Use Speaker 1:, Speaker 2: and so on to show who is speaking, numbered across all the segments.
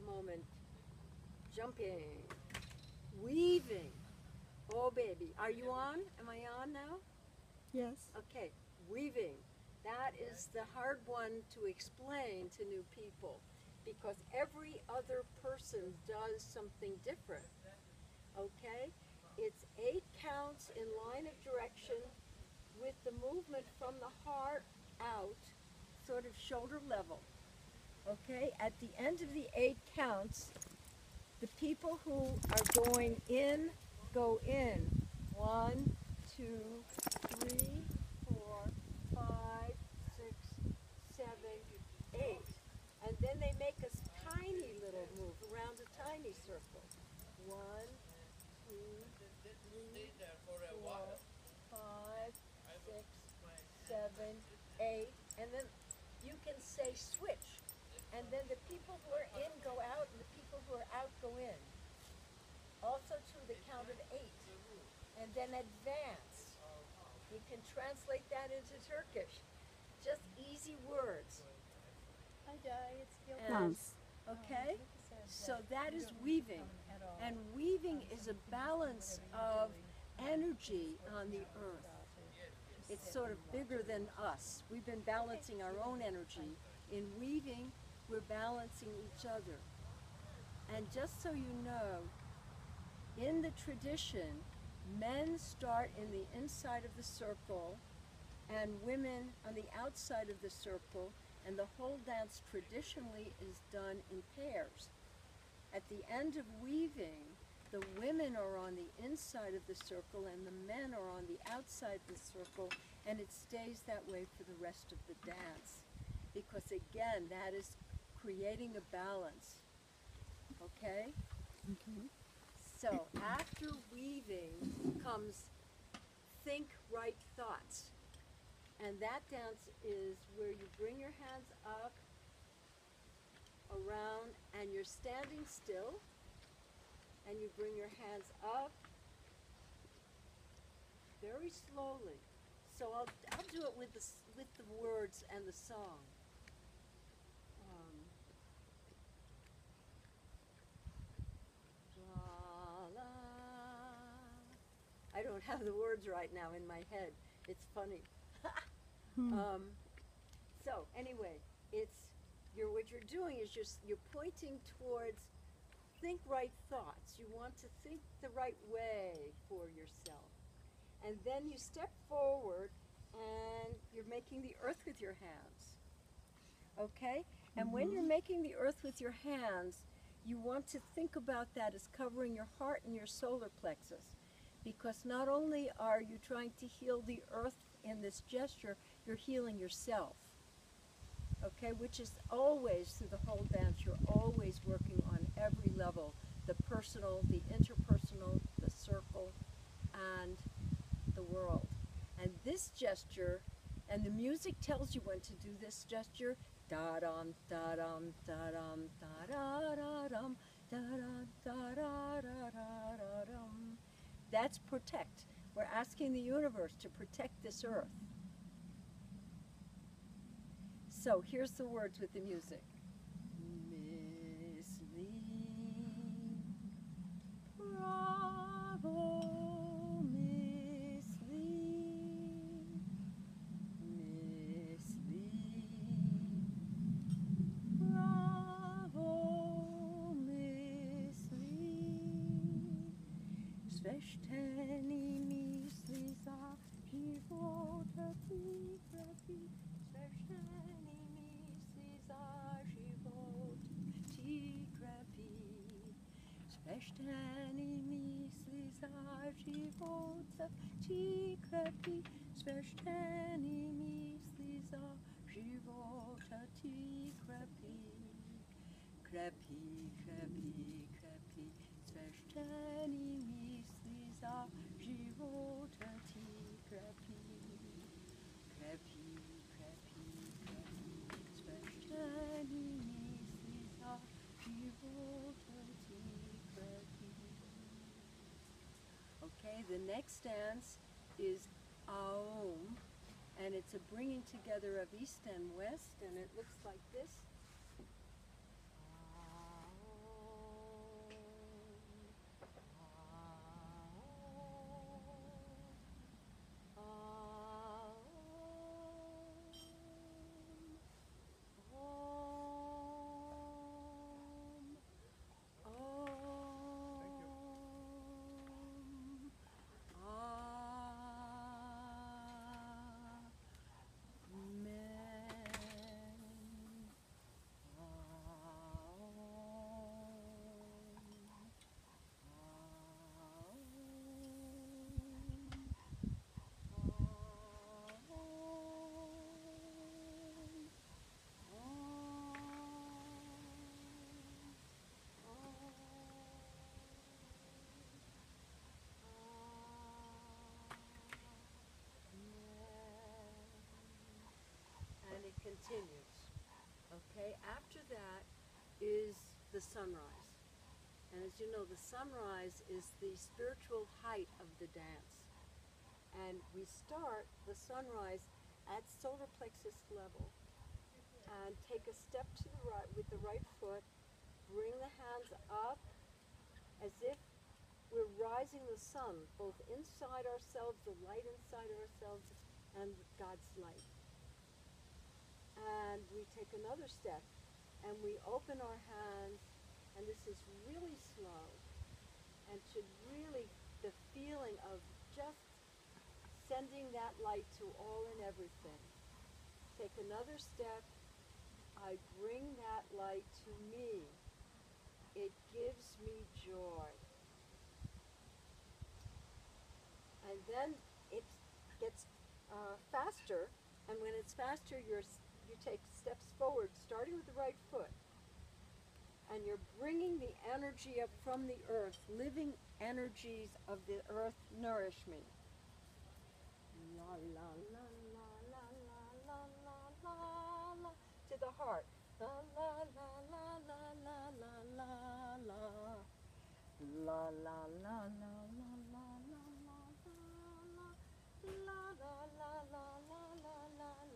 Speaker 1: a moment. Jumping, weaving. Oh baby, are you on? Am I on now?
Speaker 2: Yes.
Speaker 1: Okay, weaving. That is the hard one to explain to new people because every other person does something different. Okay? It's 8 counts in line of direction with the movement from the heart out, sort of shoulder level. Okay? At the end of the 8 counts, the people who are going in go in. 1, 2, 3, 4, 5, 6, 7, 8. And then they make a tiny little move around a tiny circle. 1, 2, 3, 4, 5, 6, 7, 8. And then you can say switch. And then the people who are in go out and the people who are out go in. Also to the count of 8. And then advance. You can translate that into Turkish. Just easy words. And, okay? So that is weaving. And weaving is a balance of energy on the earth. It's sort of bigger than us. We've been balancing our own energy. In weaving, we're balancing each other. And just so you know, in the tradition, men start in the inside of the circle and women on the outside of the circle, and the whole dance traditionally is done in pairs. At the end of weaving, the women are on the inside of the circle and the men are on the outside of the circle, and it stays that way for the rest of the dance. Because again, that is creating a balance. Okay?
Speaker 2: Okay.
Speaker 1: So after weaving comes think right thoughts. And that dance is where you bring your hands up, around, and you're standing still. And you bring your hands up very slowly. So I'll do it with the words and the song. La, la. I don't have the words right now in my head. It's funny. So anyway, what you're doing is you're pointing towards think right thoughts. You want to think the right way for yourself. And then you step forward and you're making the earth with your hands. Okay? And when you're making the earth with your hands, you want to think about that as covering your heart and your solar plexus. Because not only are you trying to heal the earth in this gesture, you're healing yourself. Okay, which is always through the whole dance, you're always working on every level, the personal, the interpersonal, the circle, and the world. And this gesture, and the music tells you when to do this gesture, da-dum, da-dum, da-dum, da-da-da-dum, da-da, da-da-da-da-da-dum. That's protect. We're asking the universe to protect this earth. So here's the words with the music. Miss Lee, bravo, Miss Lee, Miss Lee, bravo, Miss Lee. Svešteni misli za život ti krepi, svešteni misli za život ti krepi, svešteni misli za život ti krepi, svešteni misli za život ti krepi, krepi, krepi, krepi, svešteni misli za život ti krepi, krepi, krepi, krepi, svešteni misli za život ti krepi. Okay, the next dance is Aum, and it's a bringing together of east and west, and it looks like this. Aum. continues. Okay, after that is the sunrise. And as you know, the sunrise is the spiritual height of the dance. And we start the sunrise at solar plexus level and take a step to the right with the right foot, bring the hands up as if we're rising the sun, both inside ourselves, the light inside ourselves, and God's light. And we take another step and we open our hands, and this is really slow and should really, the feeling of just sending that light to all and everything. Take another step. I bring that light to me. It gives me joy. And then it gets faster, and when it's faster, you take steps forward, starting with the right foot. And you're bringing the energy up from the earth, living energies of the earth nourish me. La la la la la la la la la la to the heart. La la la la la la la la la la la la la la la la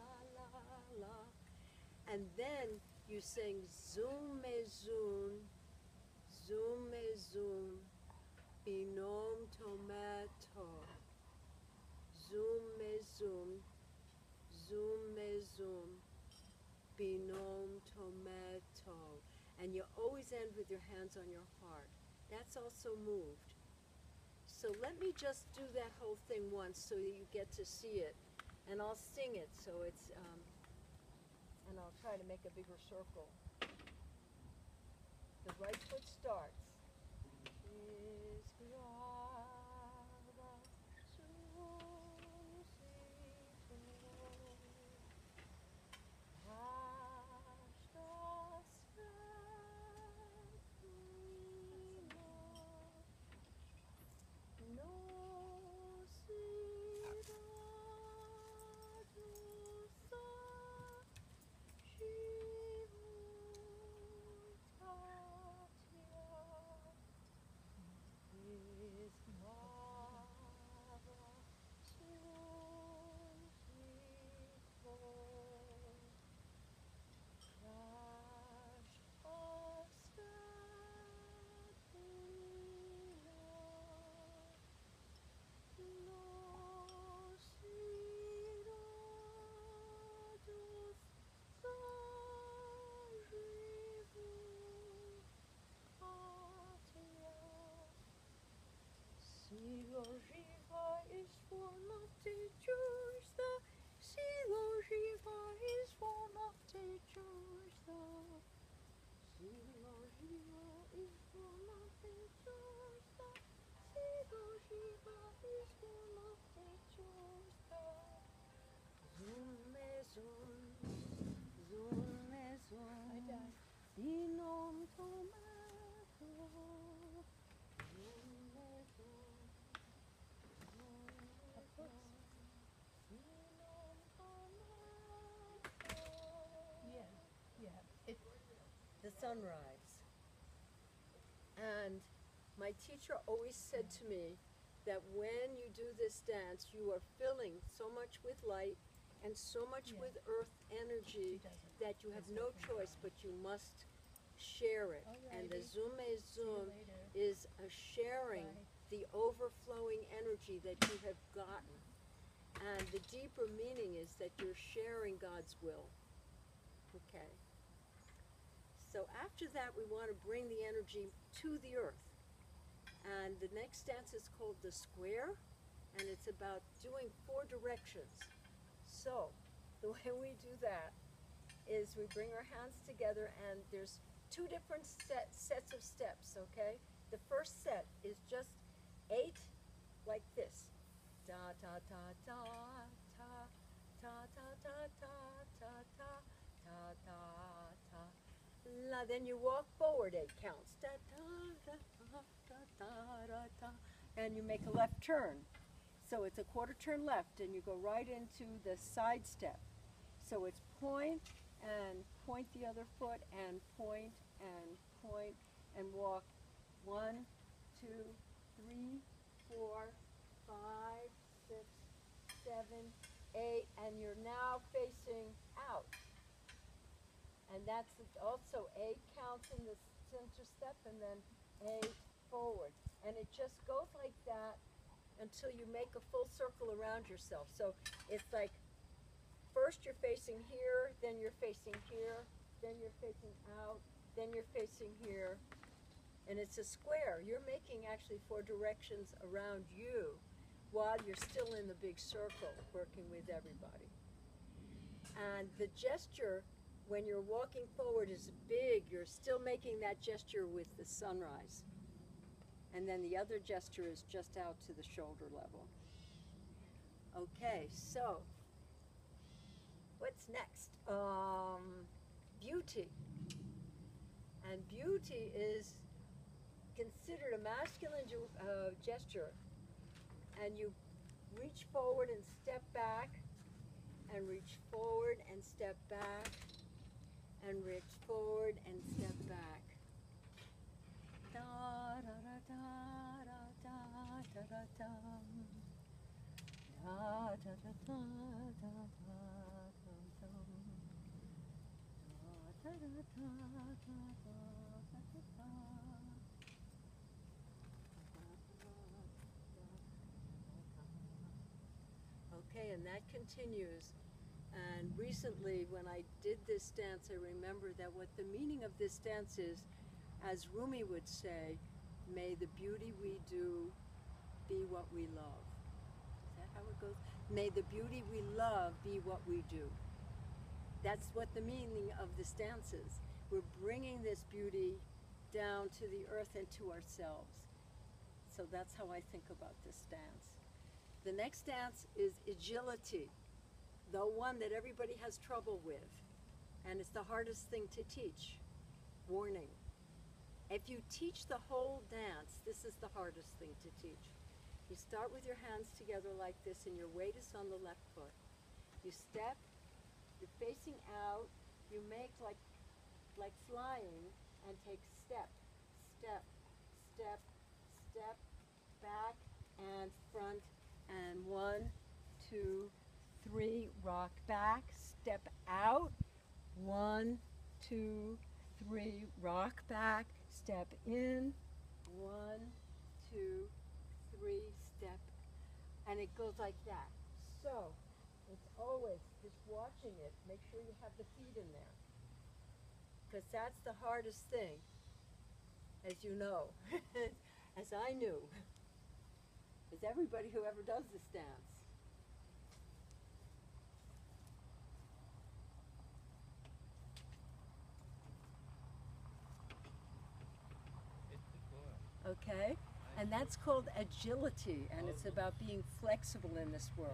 Speaker 1: la la. And then you sing zoom me zoom, zoom me zoom, binom tomato. Zoom me zoom, zoom me zoom, binom tomato. And you always end with your hands on your heart. That's also moved. So let me just do that whole thing once so you get to see it. And I'll sing it so it's, and I'll try to make a bigger circle. The right foot starts. Silojiva is one of teachers, the Silojiva is one of teachers, the Silojiva is one of teachers, the Silojiva is one of teachers, the Zoom maison, Zoom maison, Binom tomato, Zoom maison. The sunrise. And my teacher always said to me that when you do this dance, you are filling so much with light and so much with earth energy that you have no choice, but you must share it. And the Zoom Zoom is a sharing the overflowing energy that you have gotten. And the deeper meaning is that you're sharing God's will. Okay. So after that, we want to bring the energy to the earth. And the next dance is called the square, and it's about doing 4 directions. So the way we do that is we bring our hands together, and there's 2 different sets of steps, okay? The first set is just 8 like this. Da ta ta ta ta ta ta ta ta ta ta ta ta ta. La, then you walk forward 8 counts. Da ta da ta ta ta da ta. And you make a left turn. So it's a quarter turn left, and you go right into the side step. So it's point, and point the other foot and point and walk 1, 2, 3, 4, 5, 6, 7, 8, and you're now facing out. And that's also 8 counts in the center step and then 8 forward. And it just goes like that until you make a full circle around yourself. So it's like first you're facing here, then you're facing here, then you're facing out, then you're facing here. And it's a square. You're making actually 4 directions around you while you're still in the big circle working with everybody. And the gesture when you're walking forward is big. You're still making that gesture with the sunrise. And then the other gesture is just out to the shoulder level. Okay, so what's next? Beauty. And beauty is considered a masculine gesture. And you reach forward and step back, and reach forward and step back, and reach forward and step back. Da da da da da da da da da. Da da da da da da da. Da da da da da da. Okay, and that continues. And recently, when I did this dance, I remember that what the meaning of this dance is, as Rumi would say, may the beauty we do be what we love. Is that how it goes? May the beauty we love be what we do. That's what the meaning of this dance is. We're bringing this beauty down to the earth and to ourselves. So that's how I think about this dance. The next dance is agility, the one that everybody has trouble with, and it's the hardest thing to teach. Warning. If you teach the whole dance, this is the hardest thing to teach. You start with your hands together like this, and your weight is on the left foot. You step, you're facing out, you make like flying, and take step, step, step, step, back and front, and 1, 2, 3, rock back, step out, 1, 2, 3, rock back, step in, 1, 2, 3, step, and it goes like that. So it's always just watching it, make sure you have the feet in there, because that's the hardest thing, as you know, as I knew, as everybody who ever does this dance. Okay, and that's called agility, and it's about being flexible in this world.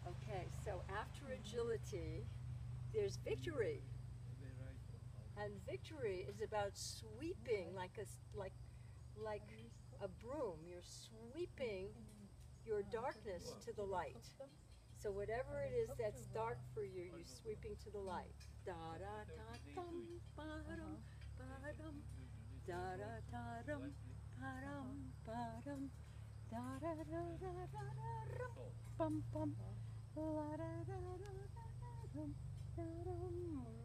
Speaker 1: Okay, so after agility, there's victory. And victory is about sweeping like a broom. You're sweeping your darkness to the light. So whatever it is that's dark for you, you're sweeping to the light. Da da da dum ba dum ba dum. Da da da dum ba dum ba dum. Da da da da da da rum bum bum. La da da da da dum da dum.